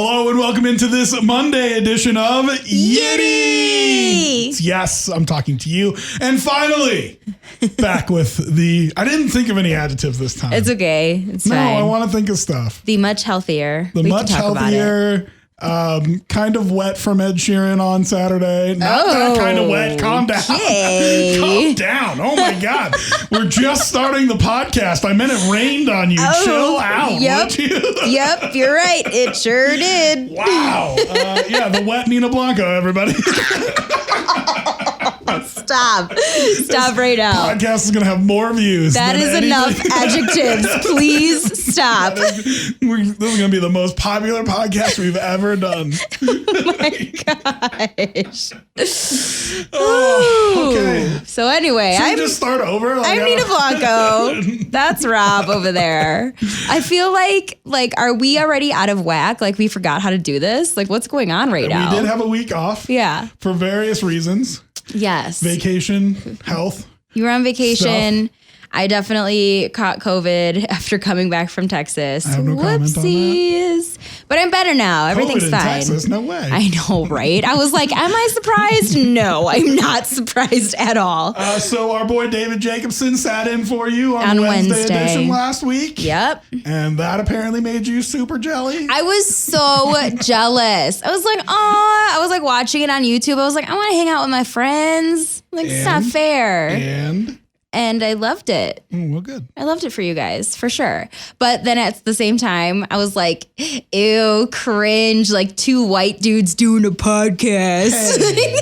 Hello and welcome into this Monday edition of YITTY! Yes, I'm talking to you. And finally, back with I didn't think of any adjectives this time. It's okay. It's fine. No, I want to think of stuff. The much healthier. The much healthier, kind of wet from Ed Sheeran on Saturday. Not that kind of wet. Calm down. Okay. Calm down. Oh my God. We're just starting the podcast. I meant it rained on you. Chill out. Yep. Would you? Yep. You're right. It sure did. Wow. Yeah, the wet Nina Blanco, everybody. Stop right now. Podcast is going to have more views. That is enough adjectives. Please stop. This is going to be the most popular podcast we've ever done. Oh my gosh. Okay. So anyway, Should we just start over? I'm Nina Blanco. That's Rob over there. I feel like are we already out of whack? Like we forgot how to do this? Like what's going on right now? We did have a week off. Yeah. For various reasons. Yes. Vacation, health. You were on vacation. Stuff. I definitely caught COVID after coming back from Texas. I have no comment on that. But I'm better now. Everything's COVID fine. In Texas? No way. I know, right? I was like, am I surprised? No, I'm not surprised at all. So our boy David Jacobson sat in for you on Wednesday edition last week. Yep. And that apparently made you super jelly. I was so jealous. I was like, oh, I was like watching it on YouTube. I was like, I want to hang out with my friends. Like, it's not fair. And I loved it. Well, good. I loved it for you guys, for sure. But then at the same time, I was like, ew, cringe, like two white dudes doing a podcast. Hey.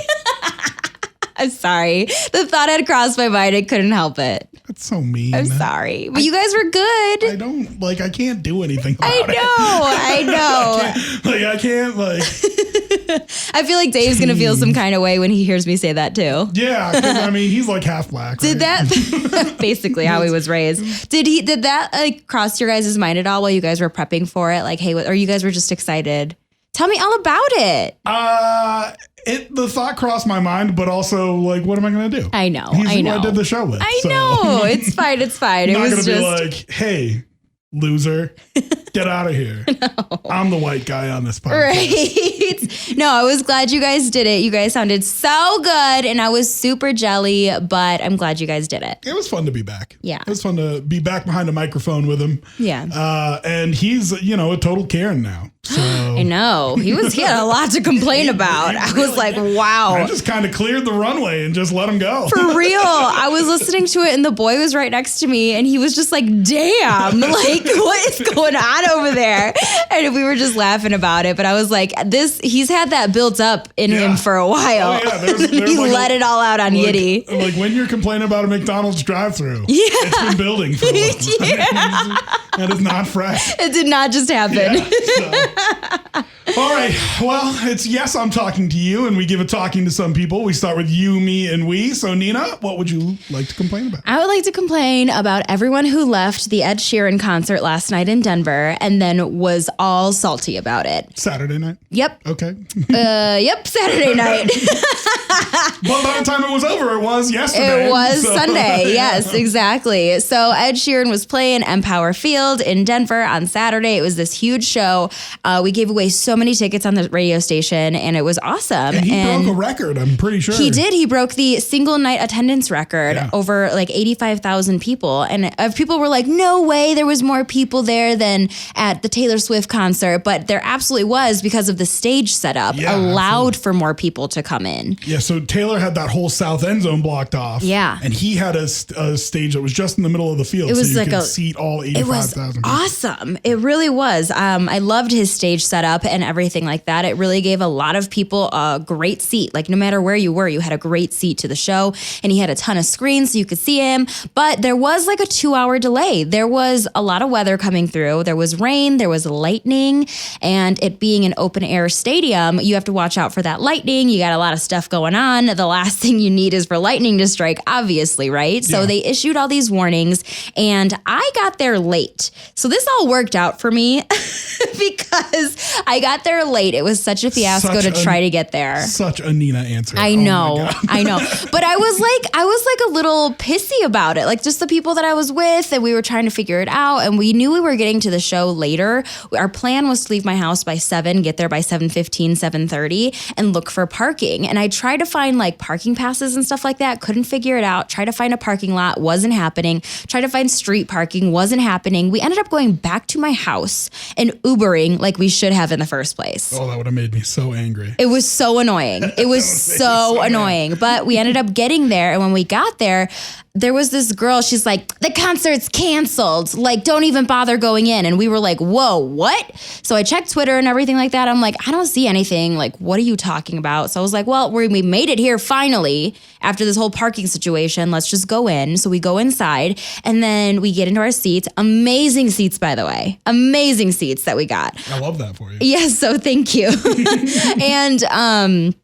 I'm sorry. The thought had crossed my mind. I couldn't help it. That's so mean. I'm sorry. But you guys were good. I can't do anything about it. I know. I can't. I feel like Dave's going to feel some kind of way when he hears me say that too. Yeah, because I mean, he's like half black. Did that basically how he was raised? Did that like cross your guys' mind at all while you guys were prepping for it? Like, hey, or you guys were just excited? Tell me all about it. The thought crossed my mind, but also like, what am I going to do? I know. He's who I did the show with. I know. It's fine. It's fine. I'm not going to be like, hey, loser, get out of here. No. I'm the white guy on this podcast. Right. No, I was glad you guys did it. You guys sounded so good and I was super jelly, but I'm glad you guys did it. It was fun to be back. Yeah. It was fun to be back behind a microphone with him. Yeah. And he's, a total Karen now. So I know. He had a lot to complain about. I was like, wow. I just kind of cleared the runway and just let him go. For real. I was listening to it and the boy was right next to me and he was just like, damn, like what is going on over there? And we were just laughing about it. But I was like, he's had that built up in him for a while. Oh, yeah. He like let it all out on YITTY. Like when you're complaining about a McDonald's drive-thru, it's been building for a while. Yeah. That is not fresh. It did not just happen. Yeah, all right. Well, it's Yes, I'm Talking to You, and we give a talking to some people. We start with you, me, and we. So, Nina, what would you like to complain about? I would like to complain about everyone who left the Ed Sheeran concert last night in Denver and then was all salty about it. Saturday night? Yep. Okay. Yep, Saturday night. Well, by the time it was over, it was yesterday. It was Sunday. Yeah. Yes, exactly. So Ed Sheeran was playing Empower Field in Denver on Saturday. It was this huge show. We gave away so many tickets on the radio station and it was awesome. And he broke a record, I'm pretty sure. He did. He broke the single night attendance record over like 85,000 people. And people were like, no way there was more people there than at the Taylor Swift concert. But there absolutely was because of the stage setup allowed for more people to come in. Yeah, so Taylor had that whole south end zone blocked off. Yeah. And he had a stage that was just in the middle of the field. It was so you like could seat all 85,000 people. Awesome. It really was. I loved his stage setup and everything like that. It really gave a lot of people a great seat. Like no matter where you were, you had a great seat to the show. And he had a ton of screens so you could see him. But there was like a 2-hour delay. There was a lot of weather coming through. There was rain, there was lightning, and it being an open air stadium, you have to watch out for that lightning. You got a lot of stuff going on. The last thing you need is for lightning to strike, obviously, right? So they issued all these warnings and I got there late. So this all worked out for me because I got there late. It was such a fiasco to try to get there. Such a Nina answer. I know. But I was like a little pissy about it. Like just the people that I was with, and we were trying to figure it out, and we knew we were getting to the show later. Our plan was to leave my house by 7, get there by 7:15, 7:30, and look for parking. And I tried to find like parking passes and stuff like that. Couldn't figure it out. Tried to find a parking lot. Wasn't happening. Tried to find street parking. Wasn't happening. We ended up going back to my house and Ubering like we should have in the first place. Oh, that would have made me so angry. It was so annoying. It was so annoying. But we ended up getting there. And when we got there, there was this girl, she's like, the concert's canceled. Like, don't even bother going in. And we were like, whoa, what? So I checked Twitter and everything like that. I'm like, I don't see anything. Like, what are you talking about? So I was like, well, we made it here finally after this whole parking situation. Let's just go in. So we go inside and then we get into our seats. Amazing seats, by the way. Amazing seats that we got. I love that for you. Yes, so thank you. And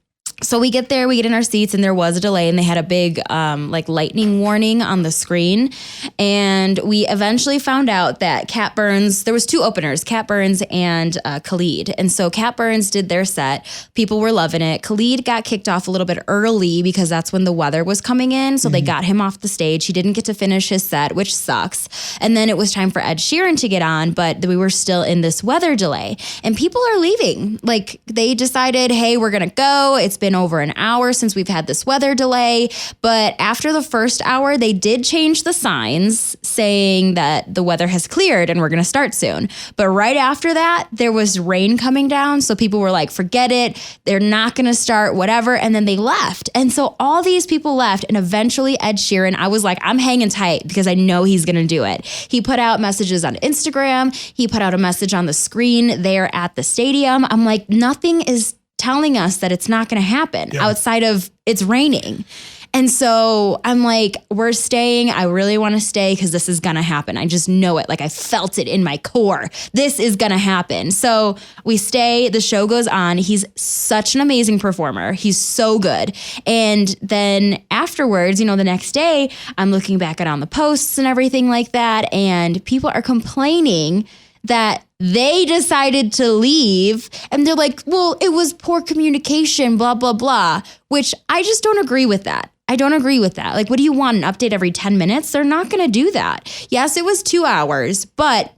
so we get there, we get in our seats, and there was a delay, and they had a big like lightning warning on the screen. And we eventually found out that Cat Burns, there was 2 openers, Cat Burns and Khalid. And so Cat Burns did their set. People were loving it. Khalid got kicked off a little bit early because that's when the weather was coming in. So they got him off the stage. He didn't get to finish his set, which sucks. And then it was time for Ed Sheeran to get on, but we were still in this weather delay. And people are leaving. Like they decided, hey, we're going to go. It's been over an hour since we've had this weather delay. But after the first hour, they did change the signs saying that the weather has cleared and we're going to start soon. But right after that, there was rain coming down. So people were like, forget it. They're not going to start, whatever. And then they left. And so all these people left. And eventually Ed Sheeran, I was like, I'm hanging tight because I know he's going to do it. He put out messages on Instagram. He put out a message on the screen there at the stadium. I'm like, nothing is telling us that it's not going to happen outside of it's raining. And so I'm like, we're staying. I really want to stay because this is going to happen. I just know it. Like I felt it in my core. This is going to happen. So we stay. The show goes on. He's such an amazing performer. He's so good. And then afterwards, the next day, I'm looking back at on the posts and everything like that. And people are complaining that they decided to leave and they're like, well, it was poor communication, blah, blah, blah, which I just don't agree with that. I don't agree with that. Like, what do you want? An update every 10 minutes? They're not going to do that. Yes, it was 2 hours, but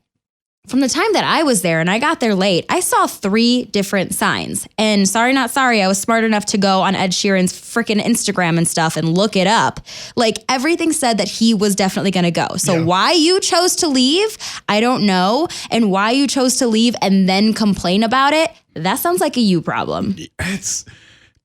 from the time that I was there and I got there late, I saw 3 different signs. And sorry, not sorry, I was smart enough to go on Ed Sheeran's freaking Instagram and stuff and look it up. Like everything said that he was definitely going to go. So why you chose to leave, I don't know. And why you chose to leave and then complain about it, that sounds like a you problem.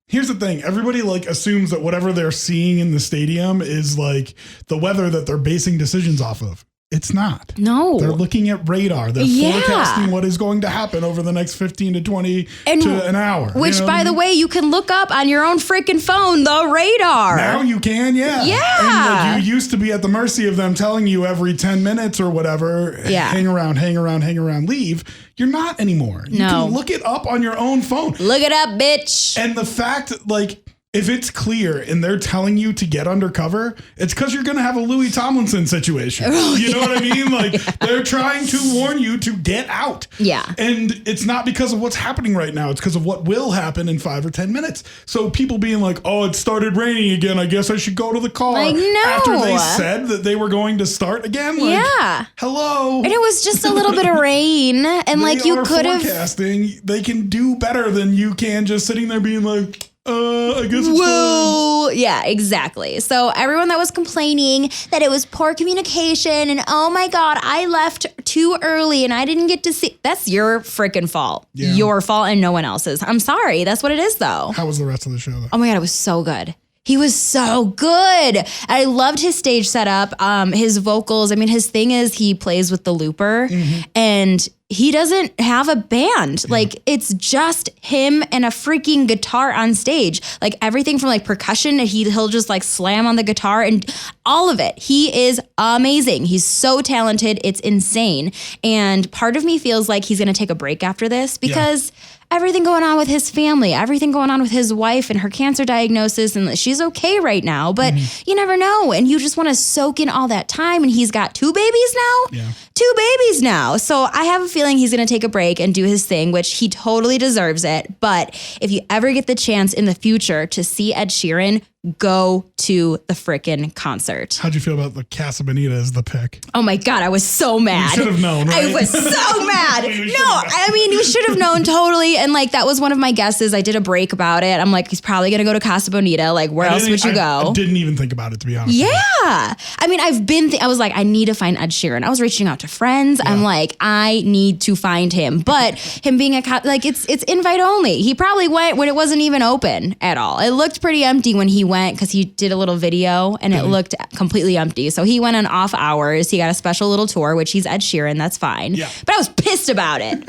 Here's the thing. Everybody like assumes that whatever they're seeing in the stadium is like the weather that they're basing decisions off of. It's not. No. They're looking at radar. They're forecasting what is going to happen over the next 15 to 20 to an hour. Which, by the way, you can look up on your own freaking phone, the radar. Now you can, yeah. Yeah. And you used to be at the mercy of them telling you every 10 minutes or whatever, hang around, leave. You're not anymore. You can look it up on your own phone. Look it up, bitch. And the fact, like, if it's clear and they're telling you to get undercover, it's because you're going to have a Louis Tomlinson situation. You know what I mean? Like they're trying to warn you to get out. Yeah. And it's not because of what's happening right now. It's because of what will happen in 5 or 10 minutes. So people being like, oh, it started raining again. I guess I should go to the car. Like, no. After they said that they were going to start again. Like, hello. And it was just a little bit of rain. And like you could have. Forecasting. They can do better than you can just sitting there being like, I guess it's fine. Yeah, exactly. So everyone that was complaining that it was poor communication and oh my God, I left too early and I didn't get to see, that's your freaking fault. Yeah. Your fault and no one else's. I'm sorry. That's what it is though. How was the rest of the show though? Oh my God, it was so good. He was so good. I loved his stage setup, his vocals. I mean, his thing is he plays with the looper and he doesn't have a band. Like it's just him and a freaking guitar on stage. Like everything from like percussion, he'll just like slam on the guitar and all of it. He is amazing. He's so talented. It's insane. And part of me feels like he's going to take a break after this because everything going on with his family, everything going on with his wife and her cancer diagnosis, and she's okay right now, but you never know. And you just want to soak in all that time. And he's got 2 babies now. Yeah. 2 babies now. So I have a feeling he's going to take a break and do his thing, which he totally deserves it. But if you ever get the chance in the future to see Ed Sheeran, go to the frickin' concert. How'd you feel about the Casa Bonita as the pick? Oh my God, I was so mad. You should have known, right? I was so mad. You should have known totally. And like, that was one of my guesses. I did a break about it. I'm like, he's probably going to go to Casa Bonita. Like, where else would you go? I didn't even think about it, to be honest. Yeah. I mean, I was like, I need to find Ed Sheeran. I was reaching out to friends. Yeah. I'm like, I need to find him. But him being it's invite only. He probably went when it wasn't even open at all. It looked pretty empty when he went because he did a little video and it looked completely empty. So he went on off hours. He got a special little tour, which he's Ed Sheeran. That's fine. Yeah. But I was pissed about it.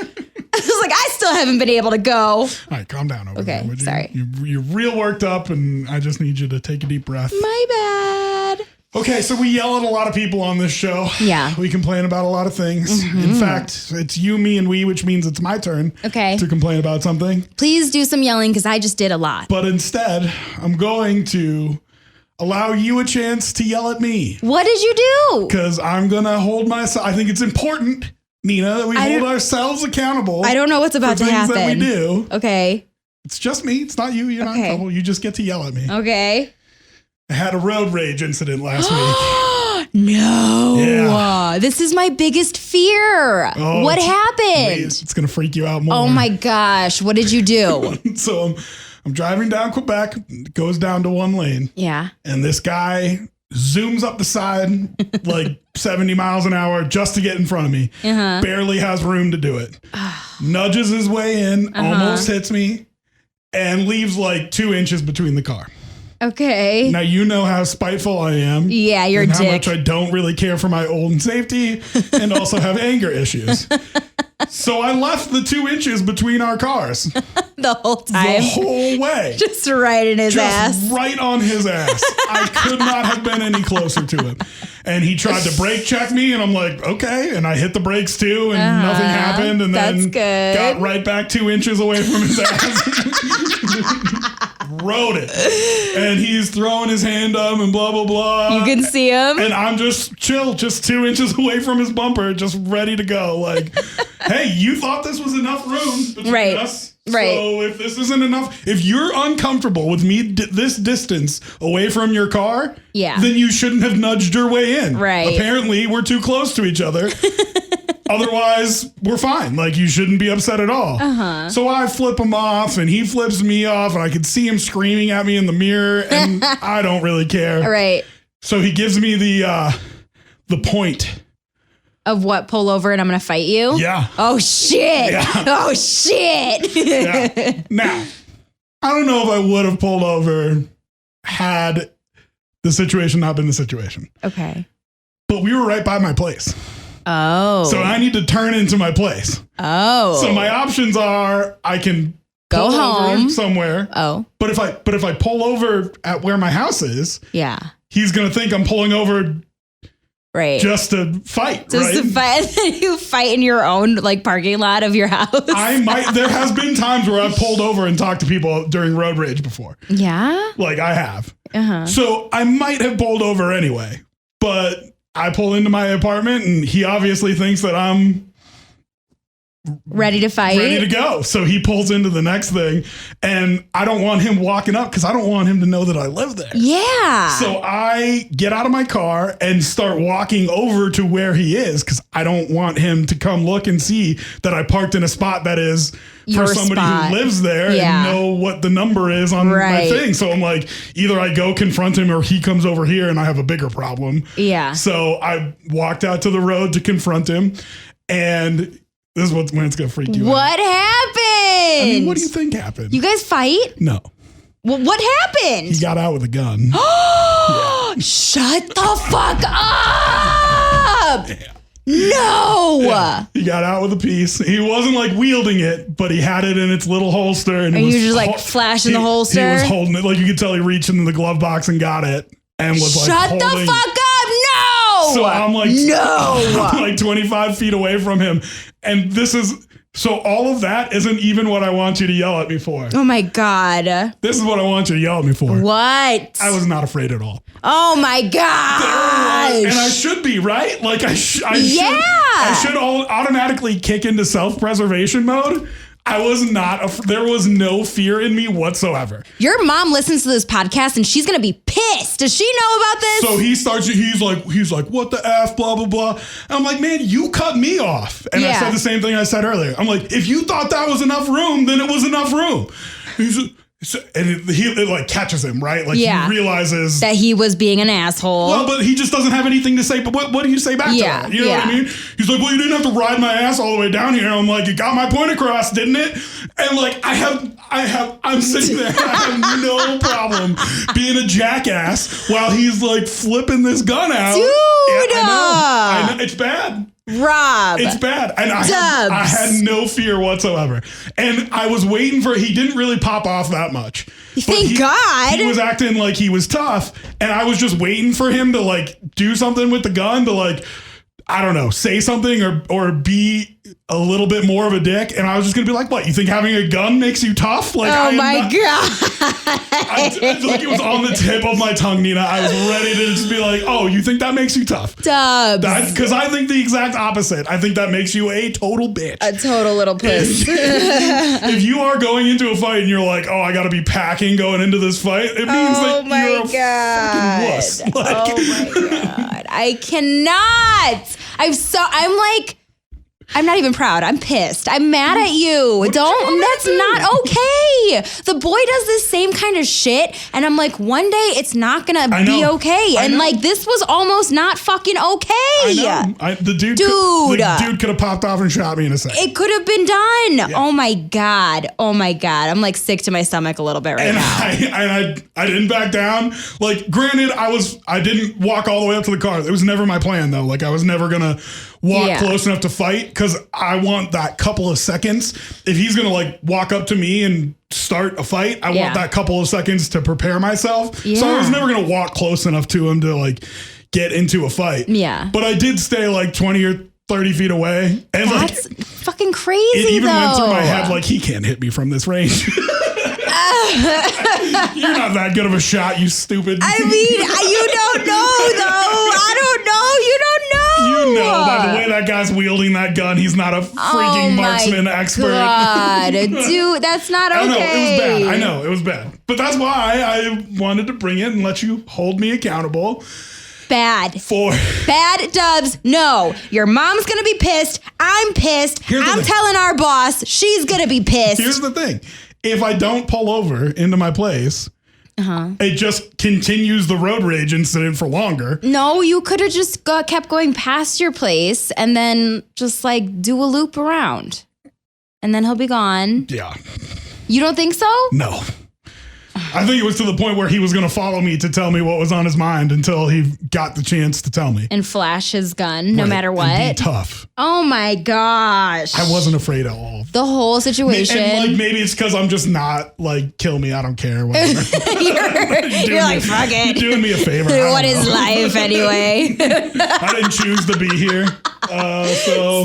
I was like, I still haven't been able to go. All right, calm down over there. Okay, sorry. You're real worked up and I just need you to take a deep breath. My bad. Okay, so we yell at a lot of people on this show. Yeah. We complain about a lot of things. In fact, it's you, me, and we, which means it's my turn to complain about something. Please do some yelling because I just did a lot. But instead, I'm going to allow you a chance to yell at me. What did you do? Because I'm going to hold myself. I think it's important, Nina, that we hold ourselves accountable. I don't know what's about to happen. That we do. Okay. It's just me. It's not you. You're not in trouble. You just get to yell at me. Okay. I had a road rage incident last week. No. Yeah. This is my biggest fear. Oh, what happened? It's going to freak you out more. Oh my gosh. What did you do? So I'm driving down Quebec. It goes down to 1 lane. Yeah. And this guy zooms up the side like 70 miles an hour just to get in front of me. Barely has room to do it. Nudges his way in, almost hits me, and leaves like 2 inches between the car. Okay. Now you know how spiteful I am. Yeah, you're a dick. How much I don't really care for my own safety and also have anger issues. So I left the 2 inches between our cars. The whole time. The whole way. Just right in his ass. Right on his ass. I could not have been any closer to him. And he tried to brake check me, and I'm like, okay. And I hit the brakes too, and nothing happened. And then got right back 2 inches away from his ass. Rode it. And he's throwing his hand up and blah, blah, blah. You can see him. And I'm just chill, just 2 inches away from his bumper, just ready to go. Like, hey, you thought this was enough room between us. Right. So if this isn't enough, if you're uncomfortable with me this distance away from your car, then you shouldn't have nudged your way in. Right. Apparently, we're too close to each other. Otherwise, we're fine. Like, you shouldn't be upset at all. So I flip him off, and he flips me off, and I can see him screaming at me in the mirror, and I don't really care. Right. So he gives me the point. Of what? Pull over and I'm going to fight you? Yeah. Oh, shit. Yeah. Oh, shit. Yeah. Now, I don't know if I would have pulled over had the situation not been the situation. Okay. But we were right by my place. Oh. So I need to turn into my place. Oh. So my options are I can go home somewhere. Oh. But if I pull over at where my house is, he's going to think I'm pulling over just to fight, just to fight. You fight in your own like parking lot of your house. There has been times where I've pulled over and talked to people during road rage before. Yeah? Like I have. So I might have pulled over anyway, but I pull into my apartment and he obviously thinks that I'm ready to fight, ready to go. So he pulls into the next thing and I don't want him walking up because I don't want him to know that I live there. Yeah. So I get out of my car and start walking over to where he is because I don't want him to come look and see that I parked in a spot that is for somebody who lives there and know what the number is on my thing. So I'm like, either I go confront him or he comes over here and I have a bigger problem. Yeah. So I walked out to the road to confront him, and this is when it's going to freak you out. What happened? I mean, what do you think happened? You guys fight? No. Well, what happened? He got out with a gun. Shut the fuck up! Yeah. No! Yeah. He got out with a piece. He wasn't like wielding it, but he had it in its little holster. And you just like flashing the holster? He was holding it. Like you could tell he reached into the glove box and got it. and was like, shut the fuck up. No. So I'm like, no. I'm like 25 feet away from him. And so all of that isn't even what I want you to yell at me for. Oh my God. This is what I want you to yell at me for. What? I was not afraid at all. Oh my God. And I should be, right? Like I should automatically kick into self-preservation mode. I was not, there was no fear in me whatsoever. Your mom listens to this podcast and she's going to be pissed. Does she know about this? So he's like, what the F, blah, blah, blah. And I'm like, man, you cut me off. And I said the same thing I said earlier. I'm like, if you thought that was enough room, then it was enough room. And it like catches him, right? Like he realizes that he was being an asshole. Well, but he just doesn't have anything to say. But what do you say back to him? You know what I mean? He's like, well, you didn't have to ride my ass all the way down here. I'm like, you got my point across, didn't it? And like, I'm sitting there. I have no problem being a jackass while he's like flipping this gun out. Dude, I know. It's bad. Rob. It's bad. And I had no fear whatsoever. And I was waiting he didn't really pop off that much. Thank God. He was acting like he was tough. And I was just waiting for him to like do something with the gun to like, I don't know, say something or be a little bit more of a dick. And I was just going to be like, what, you think having a gun makes you tough? Like, oh my God. Like it was on the tip of my tongue, Nina. I was ready to just be like, oh, you think that makes you tough? DubZ. Because I think the exact opposite. I think that makes you a total bitch. A total little puss. If you are going into a fight and you're like, oh, I got to be packing going into this fight, it means that you're a fucking wuss. Like, oh my God. I cannot. I'm not even proud. I'm pissed. I'm mad at you. That's not okay. The boy does this same kind of shit. And I'm like, one day it's not going to be okay. And like, this was almost not fucking okay. I know. The dude could have popped off and shot me in a second. It could have been done. Yeah. Oh my God. Oh my God. I'm like sick to my stomach a little bit right now. I didn't back down. Like, granted, I didn't walk all the way up to the car. It was never my plan though. Like I was never going to walk close enough to fight because I want that couple of seconds. If he's going to like walk up to me and start a fight, I want that couple of seconds to prepare myself. Yeah. So I was never going to walk close enough to him to like get into a fight. Yeah. But I did stay like 20 or 30 feet away. And that's like, fucking crazy. It even went through my head like, he can't hit me from this range. You're not that good of a shot, you stupid. I mean, you don't know though. I don't know. You don't know. You know by the way that guy's wielding that gun, he's not a freaking marksman expert. God, dude, that's not okay. I know, it was bad. I know, it was bad. But that's why I wanted to bring it and let you hold me accountable. Bad DubZ. No, your mom's gonna be pissed. I'm pissed. I'm telling our boss she's gonna be pissed. Here's the thing. If I don't pull over into my place, it just continues the road rage incident for longer. No, you could have just kept going past your place and then just like do a loop around. And then he'll be gone. Yeah. You don't think so? No. I think it was to the point where he was going to follow me to tell me what was on his mind until he got the chance to tell me. And flash his gun no matter what. And be tough. Oh my gosh. I wasn't afraid at all. The whole situation. And like maybe it's because I'm just not like, kill me, I don't care. Whatever. you're like, fuck it. You're doing me a favor. What is life anyway? I didn't choose to be here.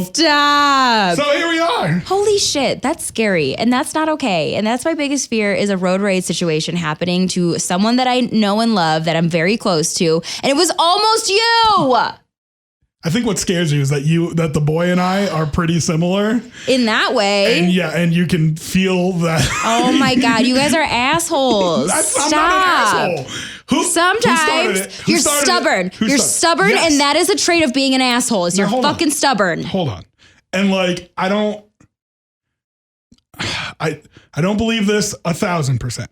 Stop. So here we are. Holy shit, that's scary. And that's not okay. And that's my biggest fear is a road rage situation happening to someone that I know and love that I'm very close to. And it was almost you. I think what scares you is that the boy and I are pretty similar. In that way. And you can feel that. Oh my God, you guys are assholes. I'm not an asshole. Sometimes you're stubborn. You're stubborn, yes. And that is a trait of being an asshole. Is you're fucking stubborn. Hold on. And like, I don't believe this 1,000%,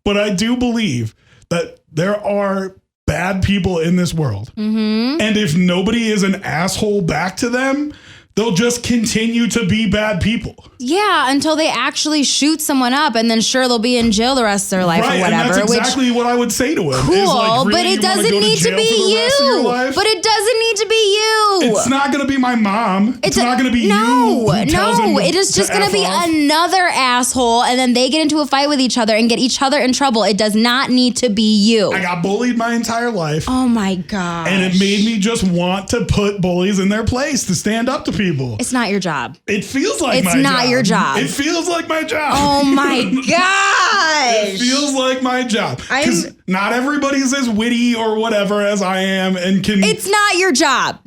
but I do believe that there are bad people in this world. Mm-hmm. And if nobody is an asshole back to them, they'll just continue to be bad people. Yeah, until they actually shoot someone up, and then sure, they'll be in jail the rest of their life or whatever. And that's exactly what I would say to him. Cool, is like, really, but it doesn't need to be you. But it doesn't need to be you. It's not going to be my mom. It's not going to be you. No, it is just going to be another asshole, and then they get into a fight with each other and get each other in trouble. It does not need to be you. I got bullied my entire life. Oh my gosh. And it made me just want to put bullies in their place, to stand up to people. It's not your job. It feels like my job. It's not your job. It feels like my job. Oh my gosh. It feels like my job. Because not everybody's as witty or whatever as I am and can... It's not your job.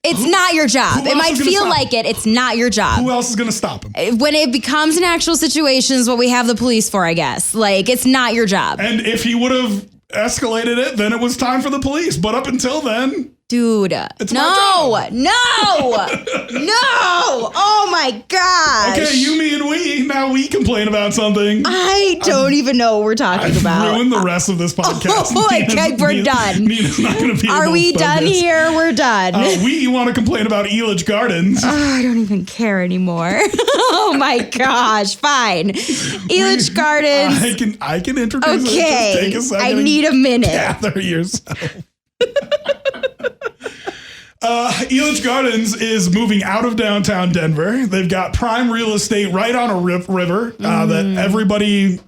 It's not your job. It might feel like it. It's not your job. Who else is going to stop him? When it becomes an actual situation is what we have the police for, I guess. Like, it's not your job. And if he would have escalated it, then it was time for the police. But up until then... Dude, no. Oh my gosh. Okay, you, me, and we. Now we complain about something. I don't even know what we're talking about. Ruined the rest of this podcast. Okay, we're done. Nina's not going to be able Are we done here? We're done. We want to complain about Elitch Gardens. I don't even care anymore. Oh my gosh. Fine. Elitch Gardens. I can introduce it. Okay. Just take a second. I need a minute. Gather yourself. Elitch Gardens is moving out of downtown Denver. They've got prime real estate right on a river that everybody,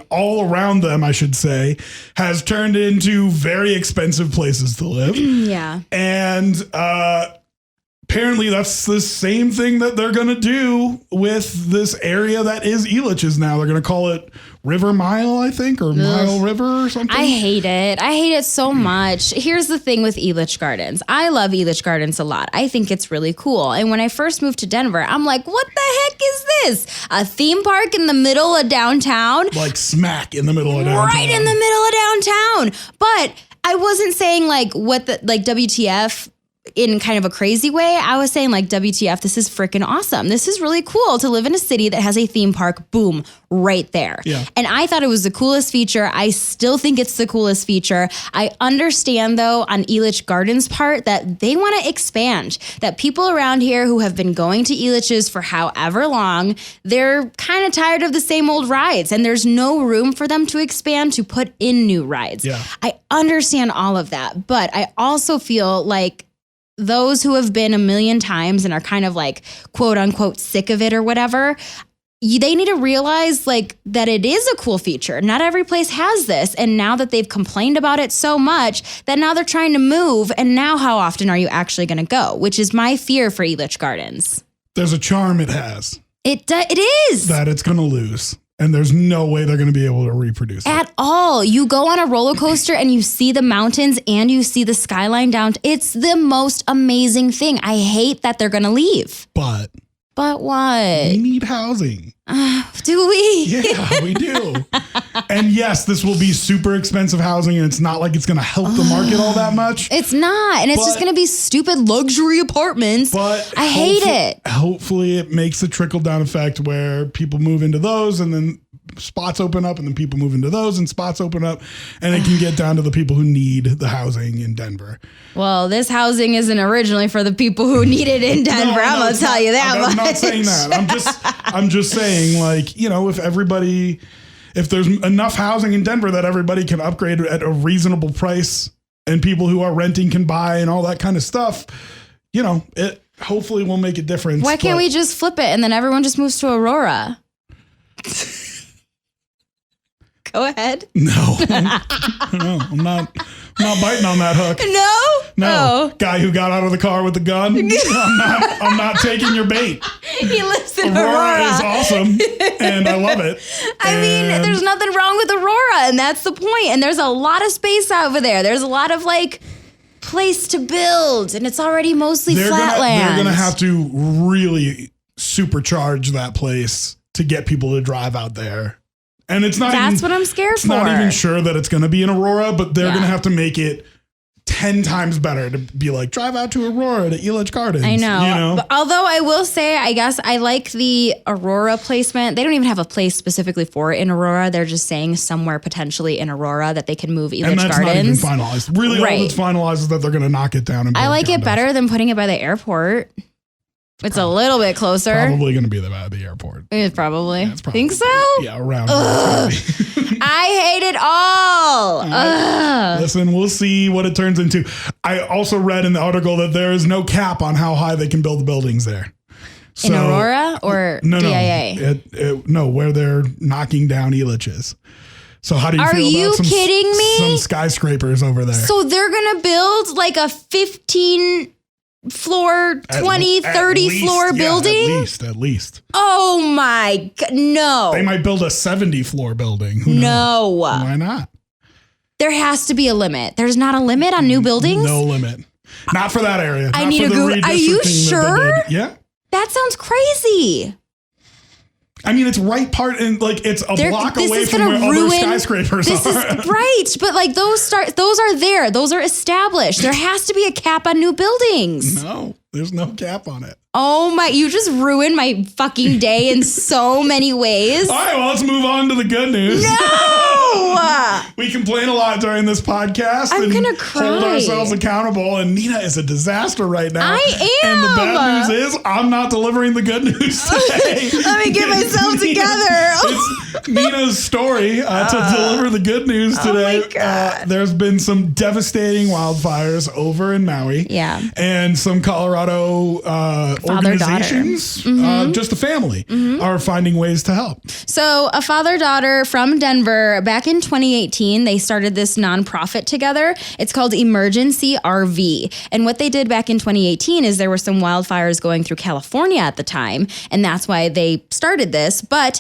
all around them, I should say, has turned into very expensive places to live. Yeah. And apparently that's the same thing that they're going to do with this area that is Elitch's now. They're going to call it River Mile, I think, or Mile River or something. I hate it. I hate it so much. Here's the thing with Elitch Gardens. I love Elitch Gardens a lot. I think it's really cool. And when I first moved to Denver, I'm like, what the heck is this? A theme park in the middle of downtown? Like smack in the middle of downtown. Right in the middle of downtown. But I wasn't saying WTF in kind of a crazy way. I was saying WTF, this is freaking awesome. This is really cool to live in a city that has a theme park, boom, right there. Yeah. And I thought it was the coolest feature. I still think it's the coolest feature. I understand though on Elitch Gardens part that they want to expand, that people around here who have been going to Elitch's for however long, they're kind of tired of the same old rides and there's no room for them to expand to put in new rides. Yeah. I understand all of that, but I also feel like those who have been a million times and are kind of quote unquote sick of it or whatever, they need to realize that it is a cool feature. Not every place has this. And now that they've complained about it so much that now they're trying to move. And now how often are you actually going to go? Which is my fear for Elitch Gardens. There's a charm it has. It is. That it's going to lose. And there's no way they're going to be able to reproduce it. At all. You go on a roller coaster and you see the mountains and you see the skyline down. It's the most amazing thing. I hate that they're going to leave. But what? We need housing. Do we? Yeah, we do. And yes, this will be super expensive housing and it's not like it's going to help the market all that much. It's not. And it's just going to be stupid luxury apartments. But I hate it. Hopefully it makes a trickle down effect where people move into those and then spots open up and then people move into those and spots open up and it can get down to the people who need the housing in Denver. Well, this housing isn't originally for the people who need it in Denver. I'm going to tell you that much. I'm not saying that. I'm just saying if there's enough housing in Denver that everybody can upgrade at a reasonable price and people who are renting can buy and all that kind of stuff, it hopefully will make a difference. Why can't we just flip it and then everyone just moves to Aurora? Go ahead. No, I'm not biting on that hook. No. Oh. Guy who got out of the car with the gun. I'm not taking your bait. He lives in Aurora. Aurora is awesome, and I love it. There's nothing wrong with Aurora, and that's the point. And there's a lot of space over there. There's a lot of place to build, and it's already mostly flatland. They're gonna have to really supercharge that place to get people to drive out there. And that's what I'm scared for. Not even sure that it's going to be in Aurora, but they're going to have to make it 10 times better to be drive out to Aurora to Elitch Gardens. I know. But although I will say, I guess I like the Aurora placement. They don't even have a place specifically for it in Aurora. They're just saying somewhere potentially in Aurora that they can move Elitch Gardens. And that's not even finalized. Really, all that's finalized is that they're going to knock it down. And I like it better than putting it by the airport. It's a little bit closer. Probably going to be by the airport. It's probably. Yeah, it's probably. Think so? Yeah, around. I hate it all. Listen, we'll see what it turns into. I also read in the article that there is no cap on how high they can build the buildings there. In Aurora or DIA? No, where they're knocking down Elitch's. So how do you feel about kidding me? Some skyscrapers over there? So they're going to build like a 15 floor, 20, 30 floor building? At least. Oh my God. No. They might build a 70 floor building. Who knows? Why not? There has to be a limit. There's not a limit on new buildings? No limit. Not for that area. I need to Google. Are you sure? Yeah. That sounds crazy. I mean, it's right part in like it's a block away from where other skyscrapers are. Right, but like those are there. Those are established. There has to be a cap on new buildings. No, there's no cap on it. Oh my, you just ruined my fucking day in so many ways. All right, well, let's move on to the good news. No! We complain a lot during this podcast. I'm going to cry. Hold ourselves accountable. And Nina is a disaster right now. I am. And the bad news is I'm not delivering the good news today. Let me get myself together. It's Nina's story to deliver the good news today. Oh my God. There's been some devastating wildfires over in Maui. Yeah. And some Colorado organizations, just a family, are finding ways to help. So a father-daughter from Denver, back in 2018, they started this nonprofit together. It's called Emergency RV. And what they did back in 2018 is there were some wildfires going through California at the time, and that's why they started this. But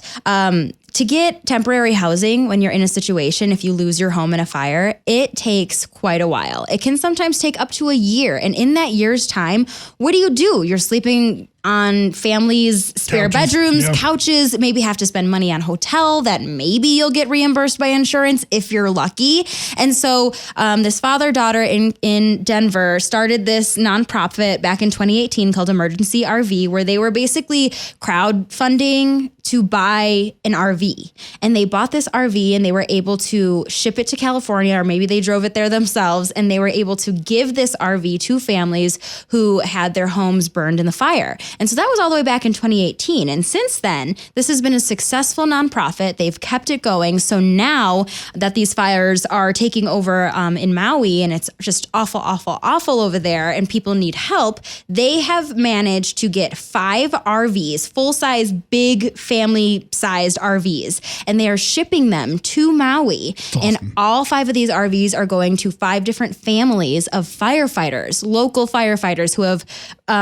to get temporary housing when you're in a situation, if you lose your home in a fire, it takes quite a while. It can sometimes take up to a year. And in that year's time, what do? You're sleeping on families' spare bedrooms, couches, maybe have to spend money on hotel that maybe you'll get reimbursed by insurance if you're lucky. And so this father-daughter in Denver started this nonprofit back in 2018 called Emergency RV, where they were basically crowdfunding to buy an RV. And they bought this RV and they were able to ship it to California, or maybe they drove it there themselves, and they were able to give this RV to families who had their homes burned in the fire. And so that was all the way back in 2018. And since then, this has been a successful nonprofit. They've kept it going. So now that these fires are taking over in Maui, and it's just awful, awful, awful over there, and people need help, they have managed to get 5 RVs, full-size, big family-sized RVs, and they are shipping them to Maui. Awesome. And all 5 of these RVs are going to 5 different families of firefighters, local firefighters who have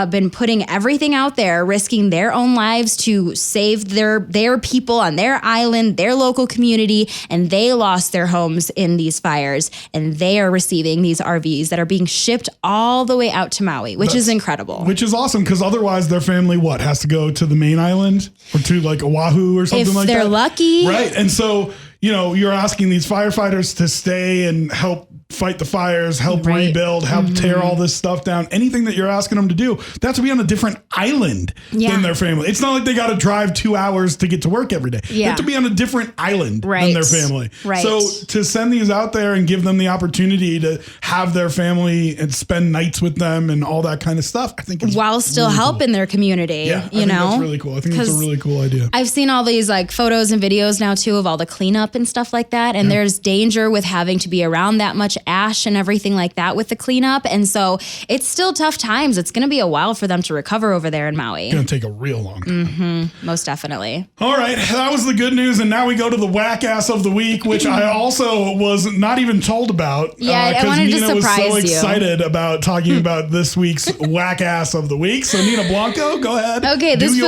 been putting everything out there, risking their own lives to save their people on their island, their local community, and they lost their homes in these fires, and they are receiving these RVs that are being shipped all the way out to Maui, which is incredible. Which is awesome, because otherwise their family, has to go to the main island or to like Oahu or something like that? If they're lucky. Right, and so, you're asking these firefighters to stay and help fight the fires, help rebuild, help tear all this stuff down. Anything that you're asking them to do, that's to be on a different island than their family. It's not like they got to drive 2 hours to get to work every day. They have to be on a different island than their family. Right. So to send these out there and give them the opportunity to have their family and spend nights with them and all that kind of stuff, I think it's while still really helping their community. Yeah, I think that's really cool. I think it's a really cool idea. I've seen all these like photos and videos now too of all the cleanup and stuff like that. And there's danger with having to be around that much ash and everything like that with the cleanup. And so it's still tough times. It's going to be a while for them to recover over there in Maui. It's going to take a real long time. Most definitely. All right. That was the good news. And now we go to the whack ass of the week, which I also was not even told about. Yeah, I wanted Nina to surprise you. was so excited about talking about this week's whack ass of the week. So Nina Blanco, go ahead. Okay, this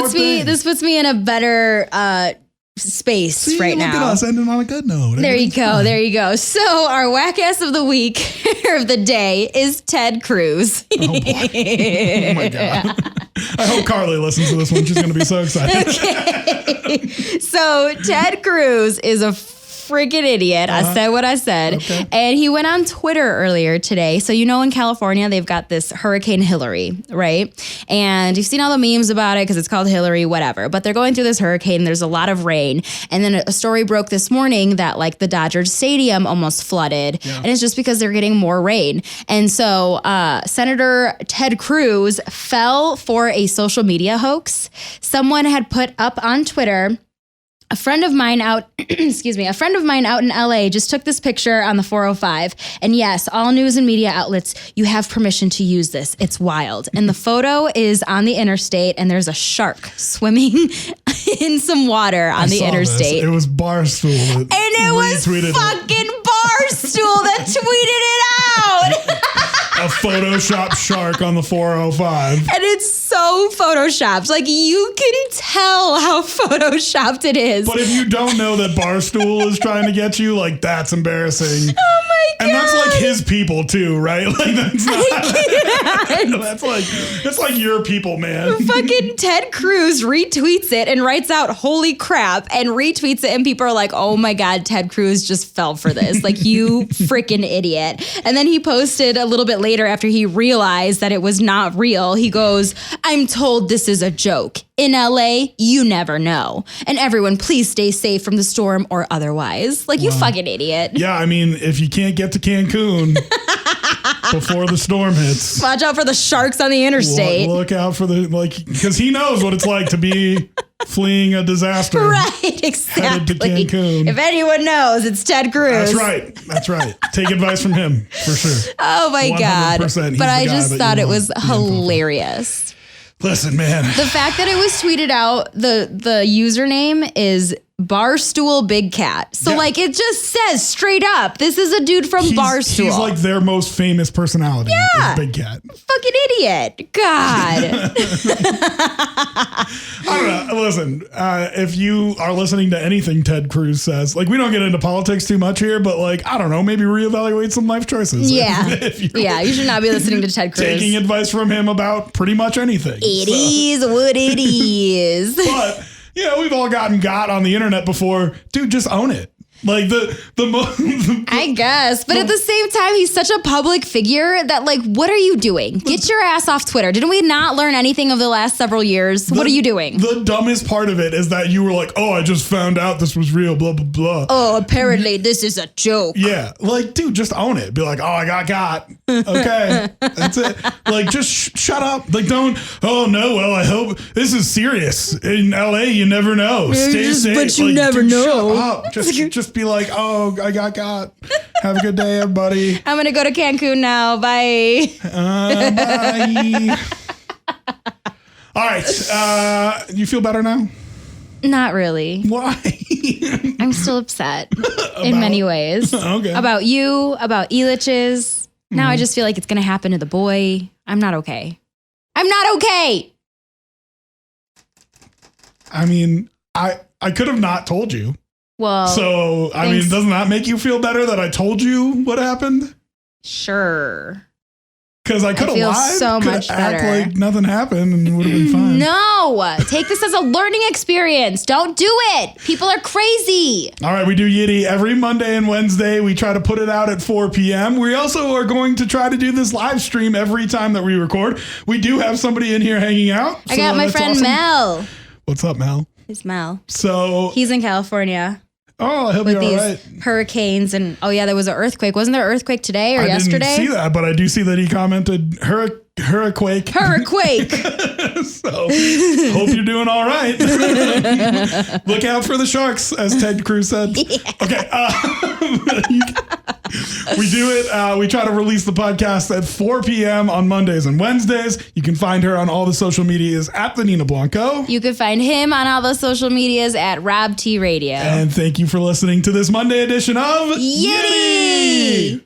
puts me in a better space right now. Look at us ending on a good note. There you go. So our whack ass of the week or of the day is Ted Cruz. Oh boy. Oh my God. I hope Carly listens to this one. She's going to be so excited. Okay. So Ted Cruz is a freaking idiot. I said what I said. Okay. And he went on Twitter earlier today. So, in California, they've got this Hurricane Hillary, right? And you've seen all the memes about it because it's called Hillary, whatever. But they're going through this hurricane. There's a lot of rain. And then a story broke this morning that the Dodgers Stadium almost flooded. Yeah. And it's just because they're getting more rain. And so Senator Ted Cruz fell for a social media hoax. Someone had put up on Twitter, a friend of mine out in LA just took this picture on the 405. And yes, all news and media outlets, you have permission to use this. It's wild. And the photo is on the interstate and there's a shark swimming in some water on the interstate. This. It was Barstool. And it was fucking Barstool that tweeted it out. A Photoshop shark on the 405. And it's so Photoshopped. You can tell how Photoshopped it is. But if you don't know that Barstool is trying to get you, that's embarrassing. Oh my God. And that's his people too, right? That's not, that's your people, man. Fucking Ted Cruz retweets it and writes out, holy crap, and retweets it. And people are like, oh my God, Ted Cruz just fell for this. You freaking idiot. And then he posted a little bit later after he realized that it was not real. He goes, I'm told this is a joke. In LA, you never know. And everyone, please stay safe from the storm or otherwise. You fucking idiot. Yeah, I mean, if you can't get to Cancun before the storm hits. Watch out for the sharks on the interstate. Look out for because he knows what it's like to be fleeing a disaster. Right, exactly. Headed to Cancun. If anyone knows, it's Ted Cruz. That's right. Take advice from him, for sure. Oh my God. But I just thought it was hilarious. Listen, man. The fact that it was tweeted out, the username is Barstool Big Cat. So it just says straight up, this is a dude from Barstool. He's their most famous personality. Yeah. Big Cat. Fucking idiot. God. I don't know. Listen, if you are listening to anything Ted Cruz says, we don't get into politics too much here, but I don't know, maybe reevaluate some life choices. Yeah. You should not be listening to Ted Cruz. Taking advice from him about pretty much anything. It is what it is. But we've all gotten on the internet before. Dude, just own it. I guess. But at the same time, he's such a public figure that what are you doing? Get your ass off Twitter. Didn't we not learn anything of the last several years? What are you doing? The dumbest part of it is that you were oh, I just found out this was real, blah, blah, blah. Oh, apparently this is a joke. Yeah. Dude, just own it. Be oh, I got. Okay. That's it. Just shut up. Don't, oh no, well, I hope this is serious. In LA, you never know. Stay safe. But you never know. Shut up. Just be oh, I got. Have a good day, everybody. I'm going to go to Cancun now. Bye. Bye. All right. You feel better now? Not really. Why? I'm still upset in many ways. Okay. About you, about Elitch's. Now I just feel like it's going to happen to the boy. I'm not okay. I'm not okay. I mean, I could have not told you. Well, so, I mean, doesn't that make you feel better that I told you what happened? Sure. Because I could have lied. So much act better. like nothing happened and it would have been fine. No, take this as a learning experience. Don't do it. People are crazy. All right, we do YITTY every Monday and Wednesday. We try to put it out at 4 p.m. We also are going to try to do this live stream every time that we record. We do have somebody in here hanging out. I got my friend awesome. Mel. What's up, Mel? It's Mel. So he's in California. Oh, I hope you're all right. Hurricanes and there was an earthquake. Wasn't there an earthquake today or yesterday? I didn't see that, but I do see that he commented hurricane. So hope you're doing all right. Look out for the sharks, as Ted Cruz said. Yeah. Okay. We do it. We try to release the podcast at 4 p.m. on Mondays and Wednesdays. You can find her on all the social medias at the Nina Blanco. You can find him on all the social medias at Rob T Radio. And thank you for listening to this Monday edition of YITTY!